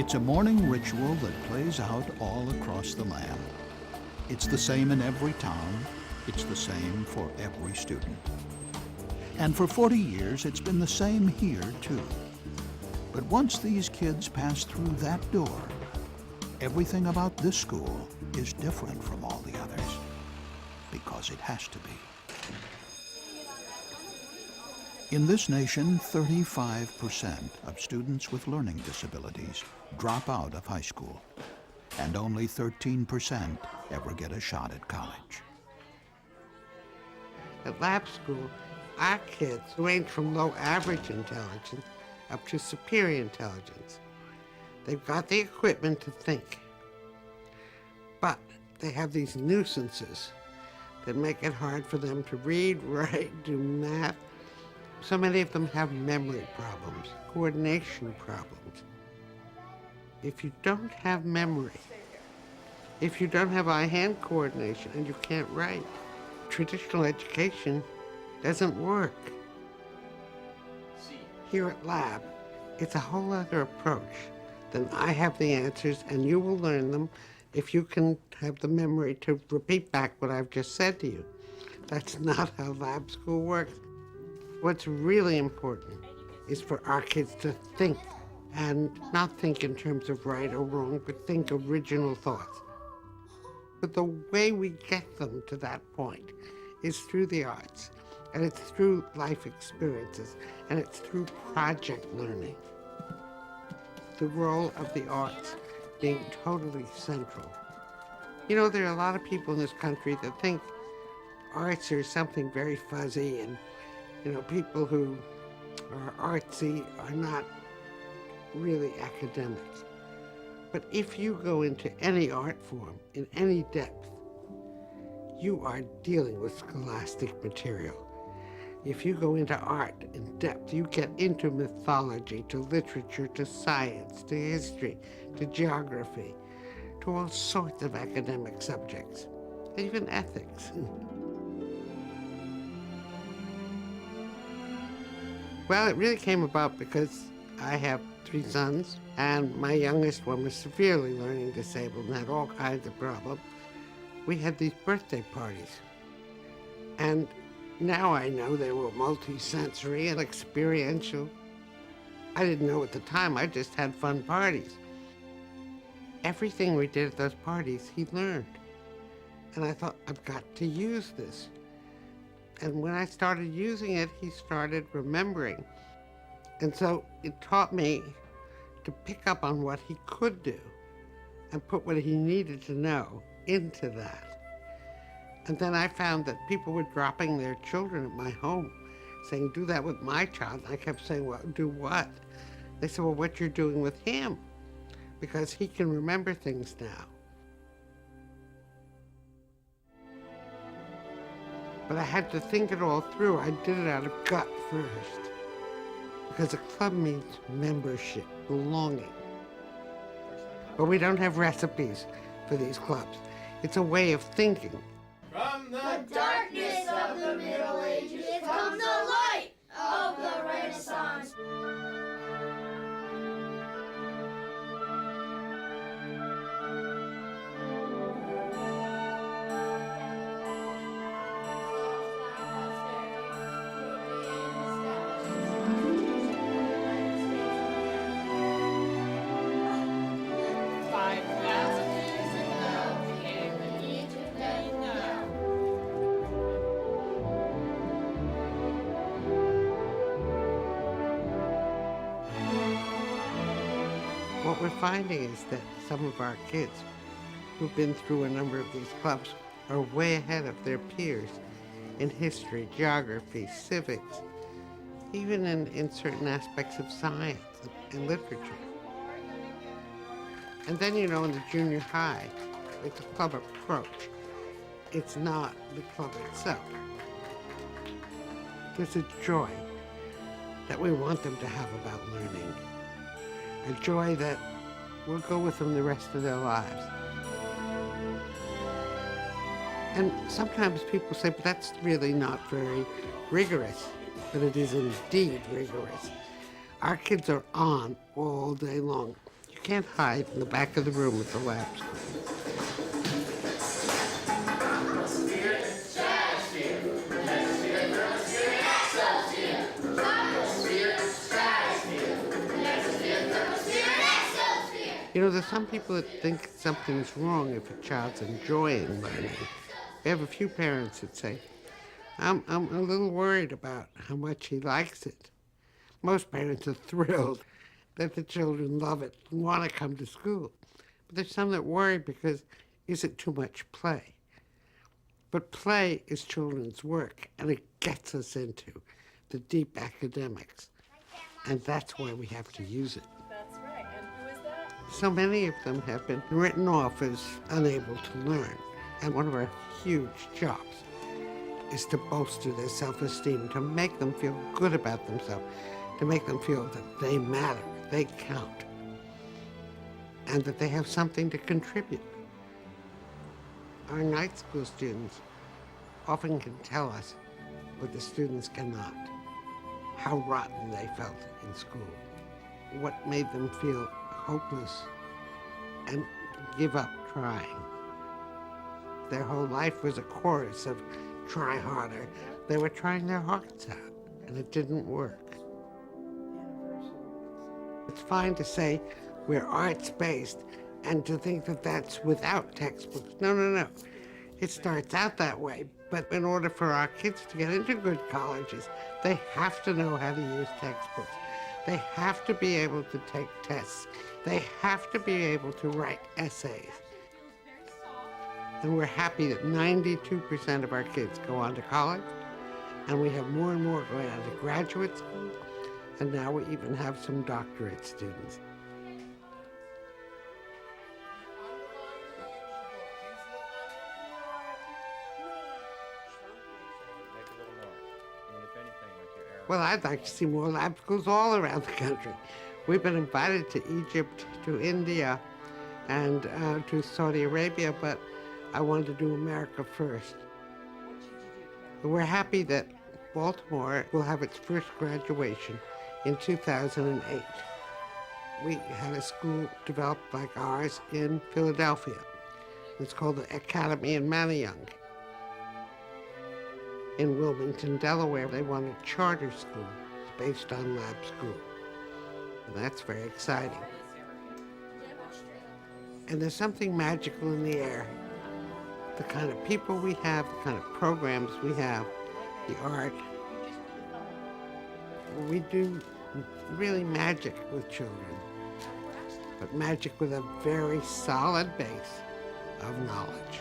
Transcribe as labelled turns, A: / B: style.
A: It's a morning ritual that plays out all across the land. It's the same in every town. It's the same for every student. And for 40 years, it's been the same here, too. But once these kids pass through that door, everything about this school is different from all the others, because it has to be. In this nation, 35% of students with learning disabilities drop out of high school, and only 13% ever get a shot at college.
B: At lab school, our kids range from low average intelligence up to superior intelligence. They've got the equipment to think, but they have these nuisances that make it hard for them to read, write, do math. So many of them have memory problems, coordination problems. If you don't have memory, if you don't have eye-hand coordination and you can't write, traditional education doesn't work. Here at Lab, it's a whole other approach than I have the answers and you will learn them if you can have the memory to repeat back what I've just said to you. That's not how lab school works. What's really important is for our kids to think, and not think in terms of right or wrong, but think original thoughts. But the way we get them to that point is through the arts, and it's through life experiences, and it's through project learning. The role of the arts being totally central. You know, there are a lot of people in this country that think arts are something very fuzzy, and you know, people who are artsy are not really academics. But if you go into any art form, in any depth, you are dealing with scholastic material. If you go into art in depth, you get into mythology, to literature, to science, to history, to geography, to all sorts of academic subjects, even ethics. Well, it really came about because I have 3 sons, and my youngest one was severely learning disabled and had all kinds of problems. We had these birthday parties, and now I know they were multi-sensory and experiential. I didn't know at the time, I just had fun parties. Everything we did at those parties, he learned. And I thought, I've got to use this. And when I started using it, he started remembering. And so it taught me to pick up on what he could do and put what he needed to know into that. And then I found that people were dropping their children at my home, saying, do that with my child. And I kept saying, well, do what? They said, well, what you're doing with him, because he can remember things now. But I had to think it all through. I did it out of gut first, because a club means membership, belonging. But we don't have recipes for these clubs. It's a way of thinking.
C: From the darkness of the Middle Ages comes the light of the Renaissance.
B: What we're finding is that some of our kids who've been through a number of these clubs are way ahead of their peers in history, geography, civics, even in certain aspects of science and literature. And then, you know, in the junior high, it's a club approach. It's not the club itself. There's a joy that we want them to have about learning. A joy that will go with them the rest of their lives. And sometimes people say, but that's really not very rigorous. But it is indeed rigorous. Our kids are on all day long. You You can't hide in the back of the room at the lab school. You know, there's some people that think something's wrong if a child's enjoying learning. We have a few parents that say, I'm a little worried about how much he likes it. Most parents are thrilled that the children love it and want to come to school. But there's some that worry because is it too much play? But play is children's work, and it gets us into the deep academics. And that's why we have to use it.
D: That's right. And who is that?
B: So many of them have been written off as unable to learn. And one of our huge jobs is to bolster their self-esteem, to make them feel good about themselves, to make them feel that they matter, they count, and that they have something to contribute. Our night school students often can tell us what the students cannot, how rotten they felt in school, what made them feel hopeless and give up trying. Their whole life was a chorus of try harder. They were trying their hearts out, and it didn't work. It's fine to say we're arts-based and to think that that's without textbooks. No, no, no. It starts out that way, but in order for our kids to get into good colleges, they have to know how to use textbooks. They have to be able to take tests. They have to be able to write essays. And we're happy that 92% of our kids go on to college, and we have more and more going on to graduate school, and now we even have some doctorate students. Well, I'd like to see more lab schools all around the country. We've been invited to Egypt, to India, and to Saudi Arabia, but I wanted to do America first. We're happy that Baltimore will have its first graduation in 2008. We had a school developed like ours in Philadelphia. It's called the Academy in Manayunk. In Wilmington, Delaware, they want a charter school based on lab school. And that's very exciting. And there's something magical in the air. The kind of people we have, the kind of programs we have, the art. We do really magic with children, but magic with a very solid base of knowledge.